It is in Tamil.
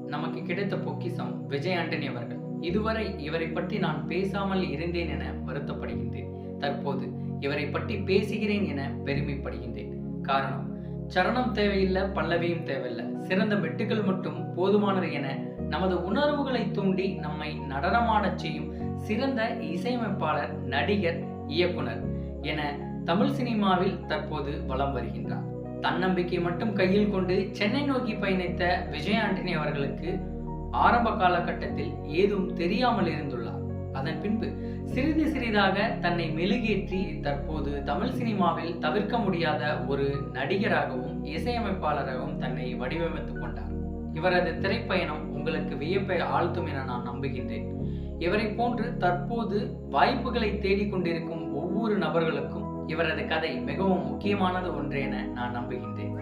நமக்கு கிடைத்த பொக்கிஷம் விஜய் ஆண்டனி அவர்கள். இதுவரை இவரை பற்றி நான் பேசாமல் இருந்தேன் என வருத்தப்படுகின்றேன். தற்போது இவரை பற்றி பேசுகிறேன் என பெருமைப்படுகின்றேன். காரணம், சரணம் தேவையில்லை, பல்லவியும் தேவையில்லை, சிறந்த மெட்டுகள் மட்டும் போதுமானது என நமது உணர்வுகளை தூண்டி நம்மை நடனமாடச் செய்யும் சிறந்த இசையமைப்பாளர், நடிகர், இயக்குனர் என தமிழ் சினிமாவில் தற்போது வலம் வருகின்றார். தன்னம்பிக்கை மட்டும் கையில் கொண்டு சென்னை நோக்கி பயணித்த விஜய் ஆண்டனி அவர்களுக்கு ஆரம்ப காலகட்டத்தில் ஏதும் தெரியாமல் இருந்துள்ளார். அதன் பின்பு சிறிது சிறிதாக தன்னை மெழுகேற்றி தற்போது தமிழ் சினிமாவில் தவிர்க்க முடியாத ஒரு நடிகராகவும் இசையமைப்பாளராகவும் தன்னை வடிவமைத்துக் கொண்டார். இவரது திரைப்பயணம் உங்களுக்கு வியப்பை ஆழ்த்தும் என நான் நம்புகின்றேன். இவரை போன்று தற்போது வாய்ப்புகளை தேடிக்கொண்டிருக்கும் ஒவ்வொரு நபர்களுக்கும் இவரது கதை மிகவும் முக்கியமானது ஒன்று என நான் நம்புகின்றேன்.